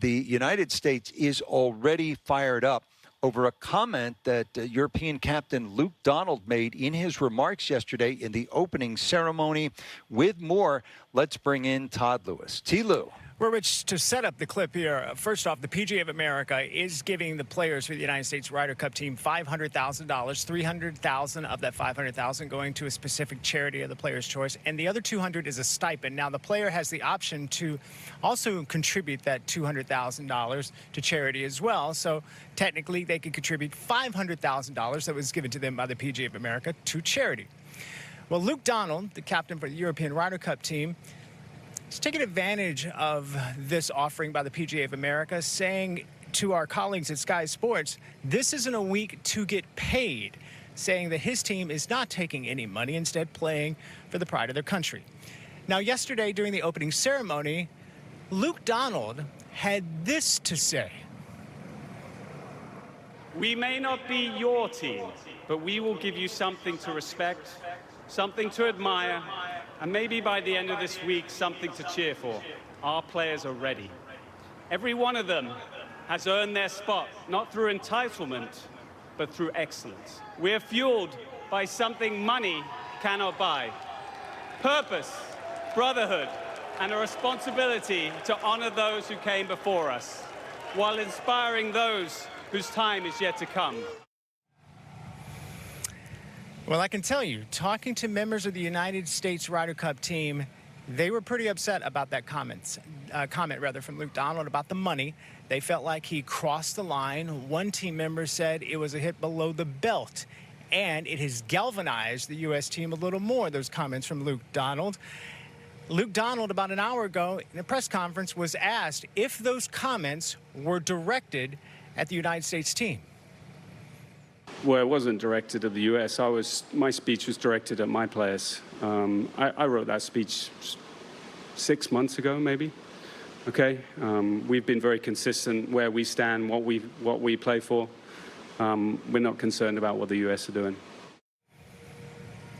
the United States is already fired up over a comment that European captain Luke Donald made in his remarks yesterday in the opening ceremony. With more, let's bring in Todd Lewis. T-Lou. Well, Rich, to set up the clip here, first off, the PGA of America is giving the players for the United States Ryder Cup team $500,000, $300,000 of that $500,000 going to a specific charity of the player's choice, and the other $200,000 is a stipend. Now, the player has the option to also contribute that $200,000 to charity as well, so technically they could contribute $500,000 that was given to them by the PGA of America to charity. Well, Luke Donald, the captain for the European Ryder Cup team, he's taking advantage of this offering by the PGA of America, saying to our colleagues at Sky Sports, this isn't a week to get paid, saying that his team is not taking any money, instead playing for the pride of their country. Now, yesterday during the opening ceremony, Luke Donald had this to say. We may not be your team, but we will give you something to respect, something to admire, and maybe by the end of this week, something to cheer for. Our players are ready. Every one of them has earned their spot, not through entitlement, but through excellence. We're fueled by something money cannot buy: purpose, brotherhood, and a responsibility to honor those who came before us, while inspiring those whose time is yet to come. Well, I can tell you, talking to members of the United States Ryder Cup team, they were pretty upset about that comment from Luke Donald about the money. They felt like he crossed the line. One team member said it was a hit below the belt, and it has galvanized the U.S. team a little more, those comments from Luke Donald. Luke Donald, about an hour ago in a press conference, was asked if those comments were directed at the United States team. Well, it wasn't directed at the U.S. My speech was directed at my players. I wrote that speech 6 months ago, maybe. Okay, we've been very consistent where we stand, what we play for. We're not concerned about what the U.S. are doing.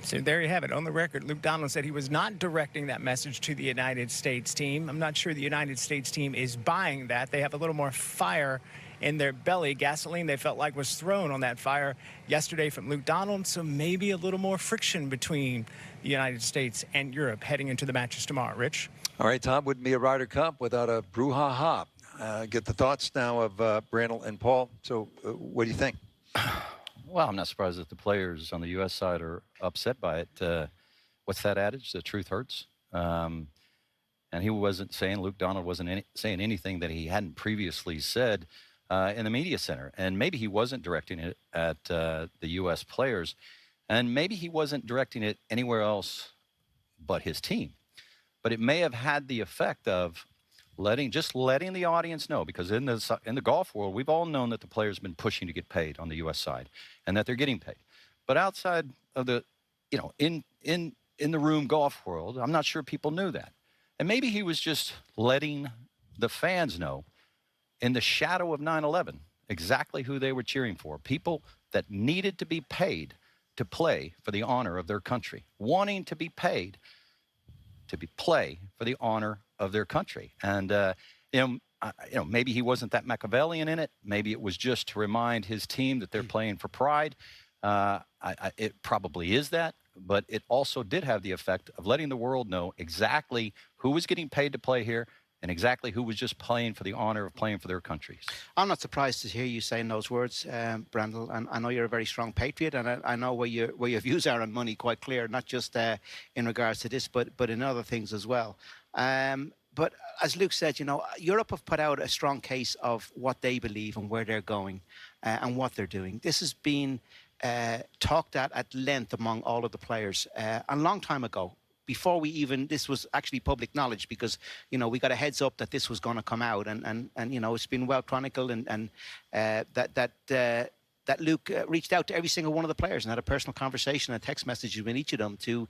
So there you have it. On the record, Luke Donald said he was not directing that message to the United States team. I'm not sure the United States team is buying that. They have a little more fire in their belly. Gasoline they felt like was thrown on that fire yesterday from Luke Donald, so maybe a little more friction between the United States and Europe heading into the matches tomorrow. Rich? All right, Tom, wouldn't be a Ryder Cup without a brouhaha. Get the thoughts now of Brandel and Paul. So what do you think? Well, I'm not surprised that the players on the U.S. side are upset by it. What's that adage? The truth hurts. And he wasn't saying, Luke Donald wasn't saying anything that he hadn't previously said in the media center. And maybe he wasn't directing it at the U.S. players. And maybe he wasn't directing it anywhere else but his team. But it may have had the effect of letting the audience know, because in the golf world, we've all known that the players have been pushing to get paid on the U.S. side and that they're getting paid. But outside of the, in the room golf world, I'm not sure people knew that. And maybe he was just letting the fans know in the shadow of 9/11 exactly who they were cheering for. People that needed to be paid to play for the honor of their country, wanting to be paid to play for the honor of their country. And, maybe he wasn't that Machiavellian in it. Maybe it was just to remind his team that they're playing for pride. It probably is that, but it also did have the effect of letting the world know exactly who was getting paid to play here and exactly who was just playing for the honor of playing for their countries. I'm not surprised to hear you saying those words, Brandel, and I know you're a very strong patriot, and I know where your views are on money quite clear, not just in regards to this, but in other things as well. But as Luke said, Europe have put out a strong case of what they believe and where they're going and what they're doing. This has been talked at length among all of the players a long time ago, before this was actually public knowledge, because, we got a heads up that this was going to come out, and it's been well chronicled, and that Luke reached out to every single one of the players and had a personal conversation, a text message with each of them to,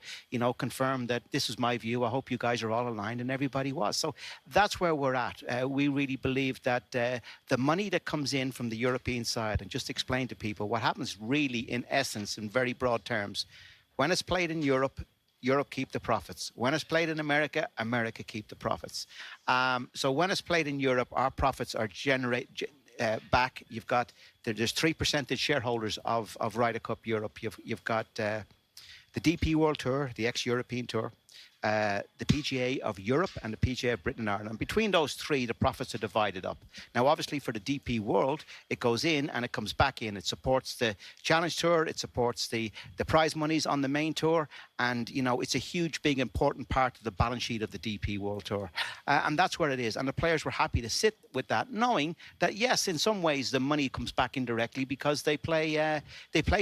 confirm that this is my view. I hope you guys are all aligned, and everybody was. So that's where we're at. We really believe that the money that comes in from the European side, and just explain to people what happens really in essence, in very broad terms, when it's played in Europe, Europe keep the profits. When it's played in America, America keep the profits. So when it's played in Europe, our profits are back. You've got there's 3% shareholders of Ryder Cup Europe. You've got the DP World Tour, the ex-European Tour, the PGA of Europe, and the PGA of Britain and Ireland. Between those three, the profits are divided up. Now, obviously, for the DP World, it goes in and it comes back in. It supports the Challenge Tour. It supports the prize monies on the main tour. And, you know, it's a huge, big, important part of the balance sheet of the DP World Tour. And that's where it is. And the players were happy to sit with that, knowing that, yes, in some ways, the money comes back indirectly because they play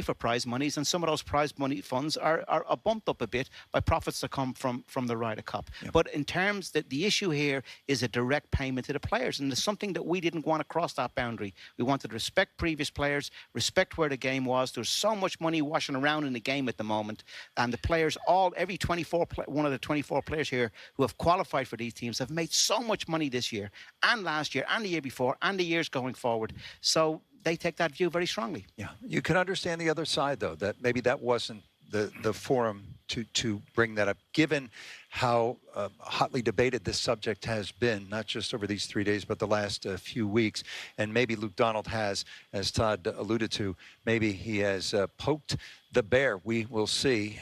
for prize monies. And some of those prize money funds are bumped up a bit by profits that come from the Ryder Cup. Yep. But in terms that the issue here is a direct payment to the players, and it's something that we didn't want to cross that boundary. We wanted to respect previous players, respect where the game was. There's so much money washing around in the game at the moment, and the players, every 24, one of the 24 players here who have qualified for these teams have made so much money this year, and last year, and the year before, and the years going forward. So they take that view very strongly. Yeah, you can understand the other side, though, that maybe that wasn't the forum to bring that up, given how hotly debated this subject has been, not just over these 3 days, but the last few weeks. And maybe Luke Donald has, as Todd alluded to, maybe he has poked the bear. We will see.